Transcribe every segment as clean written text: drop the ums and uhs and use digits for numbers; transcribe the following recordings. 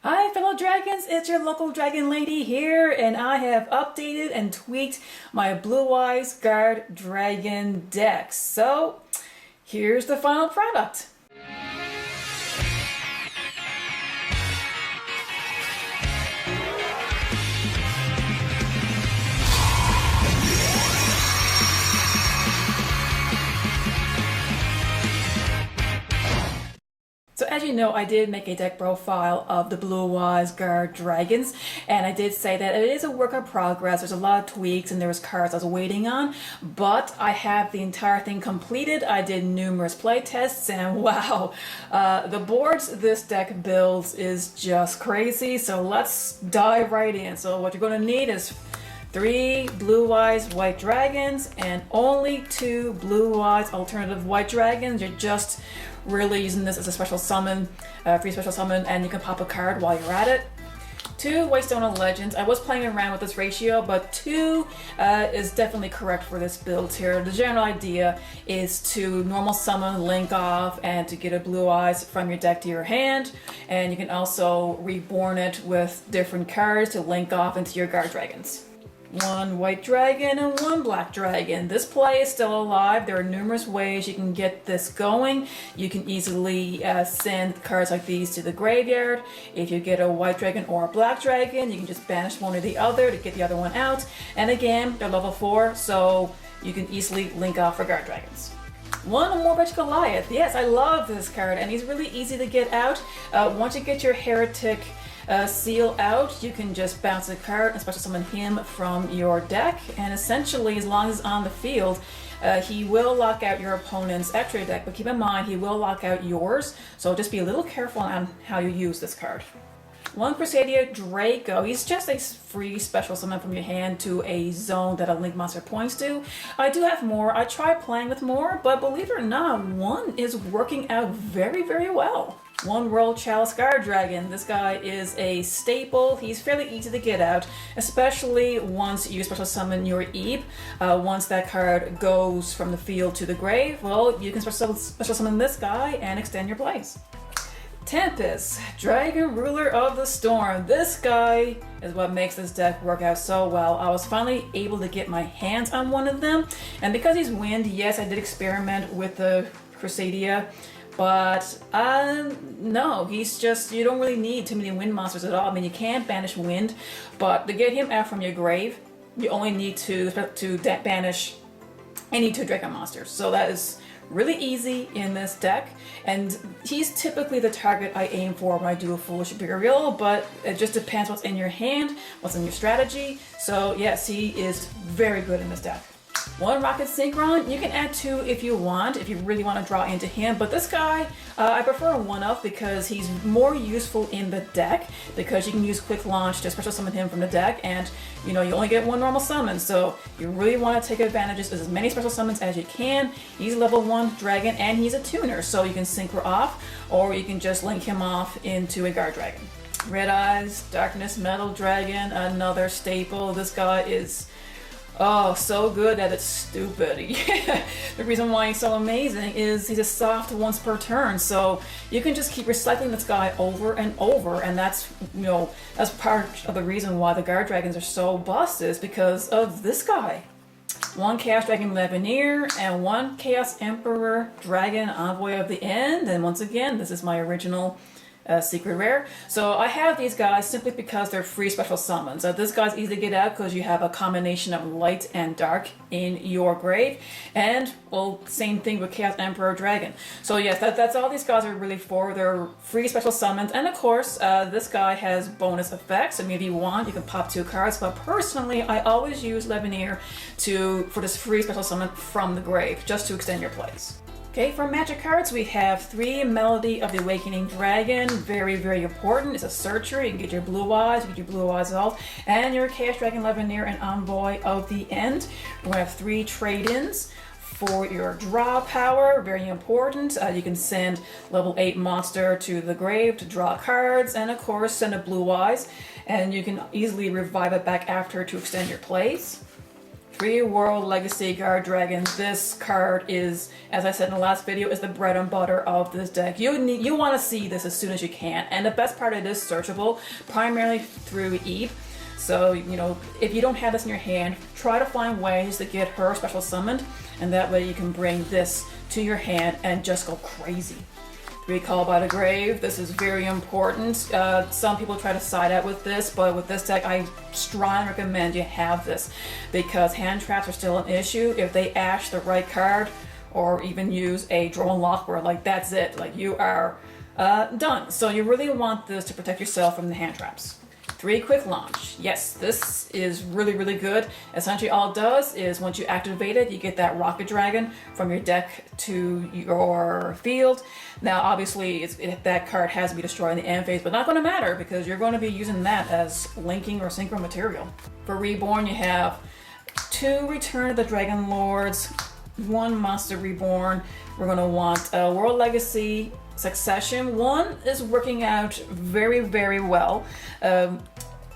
Hi fellow dragons, it's your local dragon lady here, and I have updated and tweaked my Blue Eyes Guardragon deck. So here's the final product. So as you know, I did make a deck profile of the Blue Eyes Guardragons, and I did say that it is a work in progress. There's a lot of tweaks and there was cards I was waiting on, but I have the entire thing completed. I did numerous play tests, and wow, the boards this deck builds is just crazy. So let's dive right in. So what you're going to need is 3 Blue Eyes White Dragons and only 2 Blue Eyes Alternative White Dragons. You're just really using this as a special summon, free special summon, and you can pop a card while you're at it. 2 Whitestone of Legends. I was playing around with this ratio, but 2 is definitely correct for this build here. The general idea is to normal summon, link off, and to get a Blue Eyes from your deck to your hand. And you can also reborn it with different cards to link off into your Guardragons. 1 white dragon and 1 black dragon. This play is still alive. There are numerous ways you can get this going. You can easily send cards like these to the graveyard. If you get a white dragon or a black dragon, you can just banish one or the other to get the other one out. And again, they're level 4, so you can easily link off for Guardragons. 1 Morbid Goliath. Yes, I love this card, and he's really easy to get out. Once you get your Heretic seal out, you can just bounce a card and special summon him from your deck, and essentially as long as he's on the field, he will lock out your opponent's extra deck, but keep in mind he will lock out yours, so just be a little careful on how you use this card. 1 Crusadia Draco. He's just a free special summon from your hand to a zone that a link monster points to. I do have more. I tried playing with more, but believe it or not, 1 is working out very, very well. 1 World Chalice Guardragon. This guy is a staple. He's fairly easy to get out, especially once you special summon your Eve. Once that card goes from the field to the grave, well, you can special summon this guy and extend your plays. Tempest, Dragon Ruler of the Storm. This guy is what makes this deck work out so well. I was finally able to get my hands on one of them, and because he's wind, yes, I did experiment with the Crusadia, but no, he's just, you don't really need too many wind monsters at all. I mean, you can banish wind, but to get him out from your grave, you only need to banish any 2 dragon monsters. So that is really easy in this deck, and he's typically the target I aim for when I do a Foolish Burial, but it just depends what's in your hand, what's in your strategy. So yes, he is very good in this deck. 1 Rocket Synchron. You can add 2 if you want, if you really want to draw into him, but this guy I prefer 1 of because he's more useful in the deck, because you can use Quick Launch to special summon him from the deck, and you know, you only get 1 normal summon, so you really want to take advantage of as many special summons as you can. He's level 1 dragon and he's a tuner, so you can synchro off, or you can just link him off into a Guardragon. Red Eyes, Darkness Metal Dragon, another staple. This guy is so good that it's stupid. The reason why he's so amazing is he's a soft once per turn, so you can just keep recycling this guy over and over, and that's, you know, that's part of the reason why the Guardragons are so busted, is because of this guy. 1 Chaos Dragon Levineer and 1 Chaos Emperor Dragon Envoy of the End, and once again, this is my original secret rare. So I have these guys simply because they're free special summons. This guy's easy to get out because you have a combination of light and dark in your grave, and well, same thing with Chaos Emperor Dragon. So yes, that's all these guys are really for. They're free special summons, and of course this guy has bonus effects. I mean, if you want, you can pop 2 cards, but personally I always use Levineer for this free special summon from the grave, just to extend your plays. Okay, for magic cards, we have 3 Melody of the Awakening Dragon. Very, very important. It's a searcher. You can get your Blue Eyes, you get your Blue Eyes out, and your Chaos Dragon Levineer and Envoy of the End. We're going to have 3 trade-ins for your draw power. Very important. You can send level 8 monster to the grave to draw cards, and of course send a Blue Eyes, and you can easily revive it back after to extend your plays. 3 World Legacy Guardragon. This card is, as I said in the last video, is the bread and butter of this deck. You want to see this as soon as you can, and the best part, it is searchable primarily through Eve. So, you know, if you don't have this in your hand, try to find ways to get her special summoned, and that way you can bring this to your hand and just go crazy. 3 Call by the Grave. This is very important. Some people try to side out with this, but with this deck, I strongly recommend you have this because hand traps are still an issue. If they ash the right card or even use a drone lock where like that's it, like you are done. So you really want this to protect yourself from the hand traps. 3 Quick Launch. Yes, this is really, really good. Essentially all it does is once you activate it, you get that Rocket Dragon from your deck to your field. Now obviously that card has to be destroyed in the end phase, but not going to matter because you're going to be using that as linking or synchro material. For Reborn, you have 2 Return of the Dragon Lords, 1 Monster Reborn. We're going to want a World Legacy Succession. 1 is working out very, very well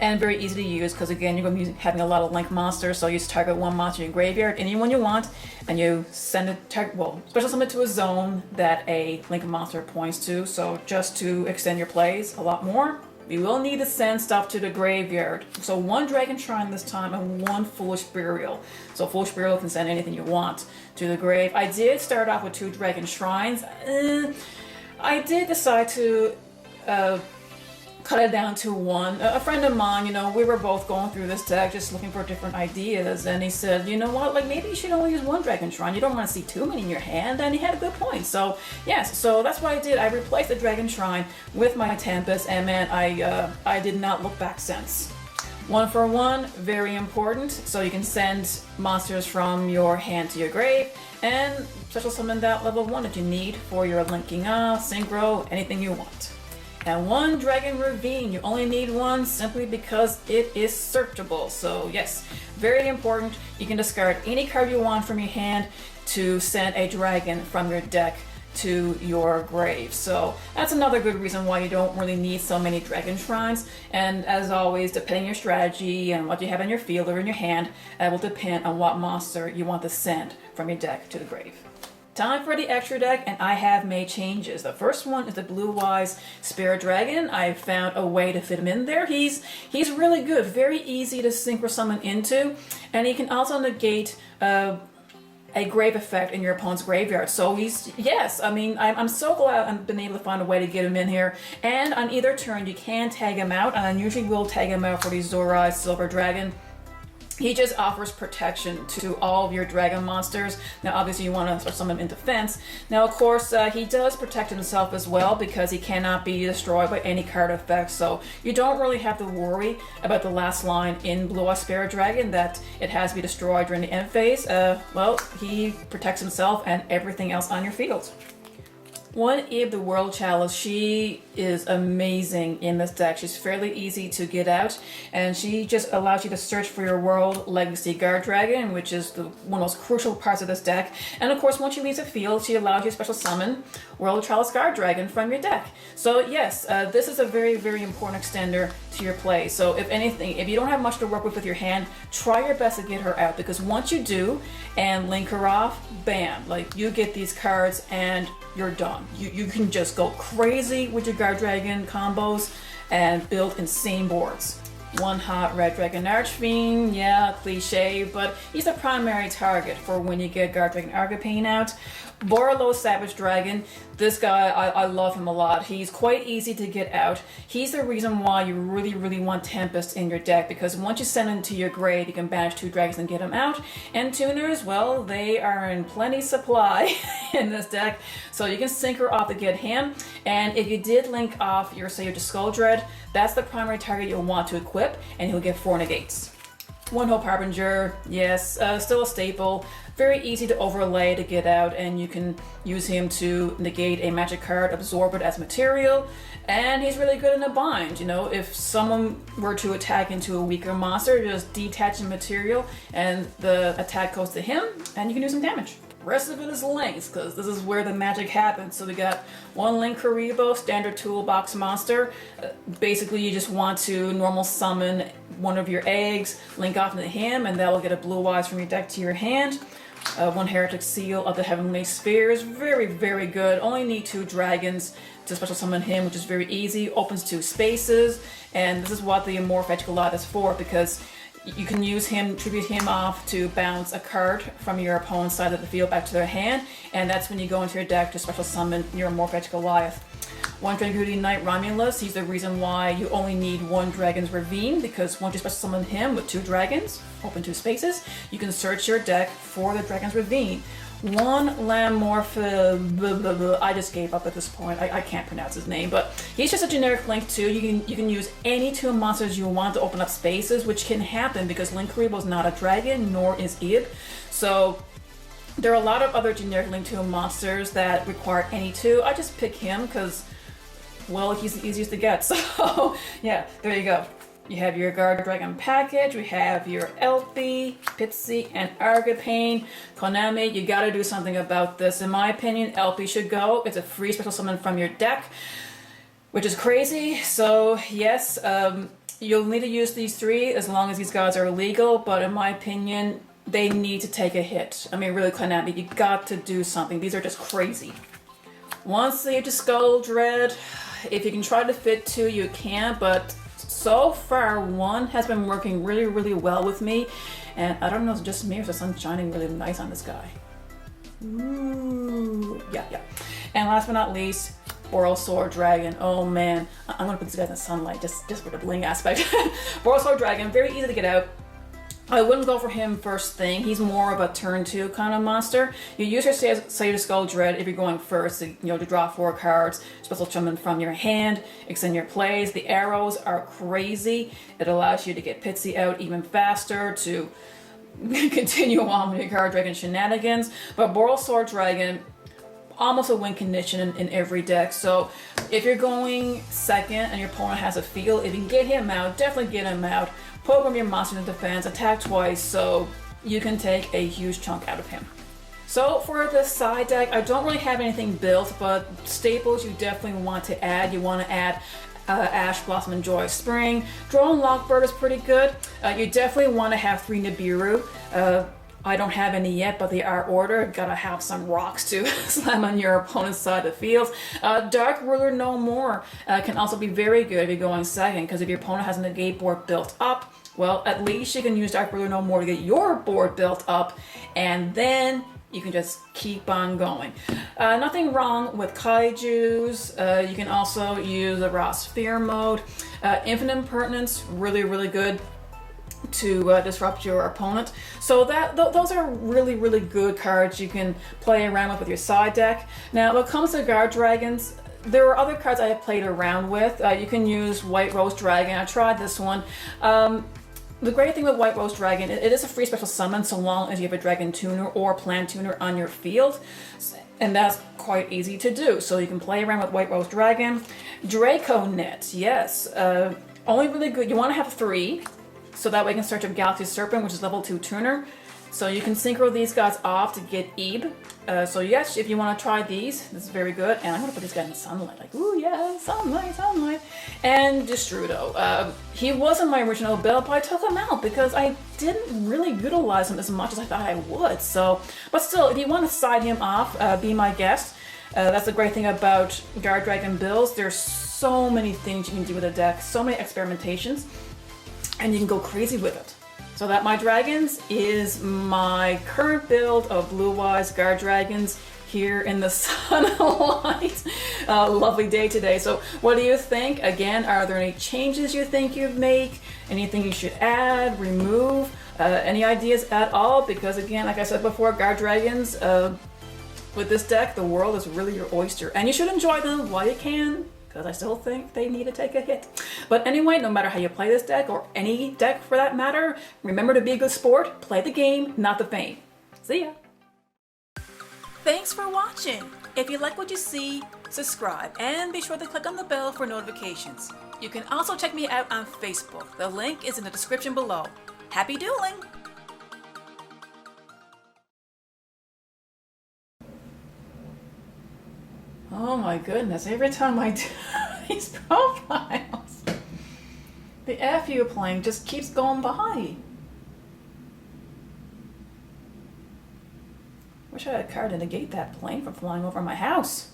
and very easy to use because again, you're going to be having a lot of link monsters, so you just target 1 monster in your graveyard, anyone you want, and you send it, special summon to a zone that a link monster points to. So just to extend your plays a lot more, we will need to send stuff to the graveyard. So 1 Dragon Shrine this time and 1 Foolish Burial. So Foolish Burial can send anything you want to the grave. I did start off with 2 Dragon Shrines. I did decide to cut it down to 1. A friend of mine, you know, we were both going through this deck just looking for different ideas, and he said, you know what, like maybe you should only use 1 Dragon Shrine. You don't want to see too many in your hand, and he had a good point. So yes, so that's what I did. I replaced the Dragon Shrine with my Tempest, and man, I did not look back since. 1 for 1, very important. So you can send monsters from your hand to your grave and special summon that level 1 that you need for your linking synchro, anything you want. And 1 Dragon Ravine. You only need 1 simply because it is searchable. So yes, very important. You can discard any card you want from your hand to send a dragon from your deck to your grave. So that's another good reason why you don't really need so many Dragon Shrines. And as always, depending on your strategy and what you have in your field or in your hand, it will depend on what monster you want to send from your deck to the grave. Time for the extra deck, and I have made changes. The first one is the Blue Eyes Spirit Dragon. I found a way to fit him in there. He's really good, very easy to synchro summon into, and he can also negate a grave effect in your opponent's graveyard. So yes, I mean, I'm so glad I've been able to find a way to get him in here. And on either turn, you can tag him out, and I usually will tag him out for the Zorai Silver Dragon. He just offers protection to all of your dragon monsters. Now obviously you want to summon him in defense. Now of course he does protect himself as well because he cannot be destroyed by any card effects. So you don't really have to worry about the last line in Blue Eye Spirit Dragon that it has to be destroyed during the end phase. Well, he protects himself and everything else on your field. 1 Eve the World Chalice. She is amazing in this deck. She's fairly easy to get out, and she just allows you to search for your World Legacy Guardragon, which is one of the most crucial parts of this deck. And of course, once she leaves the field, she allows you to special summon World Chalice Guardragon from your deck. So yes, this is a very, very important extender to your play. So if anything, if you don't have much to work with your hand, try your best to get her out, because once you do and link her off, bam, like you get these cards and you're done. You can just go crazy with your Guardragon combos and build insane boards. 1 Hot Red Dragon Archfiend, yeah, cliche, but he's the primary target for when you get Guardragon Archipane out. Borolo Savage Dragon, this guy, I love him a lot. He's quite easy to get out. He's the reason why you really, really want Tempest in your deck, because once you send him to your grave, you can banish 2 dragons and get him out. And tuners, well, they are in plenty supply in this deck, so you can synchro off to get him. And if you did link off your, say, your Skull Dread, that's the primary target you'll want to equip, and he'll get 4 negates. 1 Hope Harbinger, yes, still a staple. Very easy to overlay to get out, and you can use him to negate a magic card, absorb it as material, and he's really good in a bind. You know, if someone were to attack into a weaker monster, just detach the material and the attack goes to him, and you can do some damage. Rest of it is links, because this is where the magic happens. So we got 1 Link Karibo, standard toolbox monster. Basically, you just want to normal summon one of your eggs, link off into him, and that will get a Blue Eyes from your deck to your hand. One Heretic Seal of the Heavenly Spheres, very, very good. Only need 2 dragons to special summon him, which is very easy. Opens 2 spaces, and this is what the Amorphic Goliath is for, because you can use him, tribute him off to bounce a card from your opponent's side of the field back to their hand, and that's when you go into your deck to special summon your Amorphic Goliath. One Dragoon Knight Romulus, he's the reason why you only need 1 Dragon's Ravine, because once you special summon him with 2 dragons, open 2 spaces, you can search your deck for the Dragon's Ravine. One Lamorph, I just gave up at this point. I can't pronounce his name, but he's just a generic link too. You can use any 2 monsters you want to open up spaces, which can happen because Linkuriboh is not a dragon, nor is Ib. So there are a lot of other generic link 2 monsters that require any 2. I just pick him because, well, he's the easiest to get. So yeah, there you go. You have your Guardragon package, we have your Elfie, Pitsy, and Argapane. Konami, you gotta do something about this. In my opinion, Elfie should go. It's a free special summon from your deck, which is crazy. So yes, you'll need to use these 3 as long as these guys are legal, but in my opinion, they need to take a hit. I mean, really, Konami, you got to do something. These are just crazy. Once they have to Skull Dread, if you can try to fit 2, you can, but so far, 1 has been working really, really well with me, and I don't know if it's just me or if the sun's shining really nice on this guy. Ooh, yeah. And last but not least, Borrelsword Dragon. Oh man, I'm gonna put this guy in the sunlight just for the bling aspect. Borrelsword Dragon, very easy to get out. I wouldn't go for him first thing. He's more of a turn 2 kind of monster. You use your Sage Skull Dread if you're going first, to, to draw 4 cards, special summon from your hand, extend your plays. The arrows are crazy. It allows you to get Pitsy out even faster, to continue on with your Guardragon shenanigans. But Borrelsword Dragon, almost a win condition in every deck. So if you're going second and your opponent has a field, if you can get him out, definitely get him out. Program your monster in defense, attack twice, so you can take a huge chunk out of him. So for the side deck, I don't really have anything built, but staples you definitely want to add. You want to add Ash, Blossom, and Joy of Spring. Drone Lockbird is pretty good. You definitely want to have 3 Nibiru. I don't have any yet, but they are ordered. Gotta have some rocks to slam on your opponent's side of the field. Dark Ruler No More can also be very good if you're going second, because if your opponent has a negate board built up, well, at least you can use Dark Ruler No More to get your board built up, and then you can just keep on going. Nothing wrong with Kaijus. You can also use the Raw Sphere mode. Infinite Impertinence, really, really good to disrupt your opponent. So those are really, really good cards you can play around with your side deck. Now, when it comes to Guardragons, there are other cards I have played around with. You can use White Rose Dragon. I tried this one. The great thing with White Rose Dragon, it is a free special summon so long as you have a Dragon Tuner or Plant Tuner on your field. And that's quite easy to do. So you can play around with White Rose Dragon. Draco Net, yes. Only really good. You want to have 3. So that way you can search up Galaxy Serpent, which is level 2 tuner. So you can synchro these guys off to get Ib. So yes, if you want to try these, this is very good. And I'm going to put this guy in the sunlight. Like, ooh yeah, sunlight, sunlight. And Destrudo. He wasn't my original build, but I took him out because I didn't really utilize him as much as I thought I would. So, but still, if you want to side him off, be my guest. That's the great thing about Guardragon builds. There's so many things you can do with a deck, so many experimentations, and you can go crazy with it. So that, my dragons, is my current build of Blue Eyes Guardragons here in the sunlight. Lovely day today. So what do you think? Again, are there any changes you think you'd make? Anything you should add, remove? Any ideas at all? Because again, like I said before, Guardragons, with this deck, the world is really your oyster. And you should enjoy them while you can, because I still think they need to take a hit. But anyway, no matter how you play this deck, or any deck for that matter, remember to be a good sport, play the game, not the fame. See ya! Thanks for watching! If you like what you see, subscribe, and be sure to click on the bell for notifications. You can also check me out on Facebook. The link is in the description below. Happy dueling! Oh my goodness, every time I do these profiles. The FU plane just keeps going by. Wish I had a card to negate that plane from flying over my house.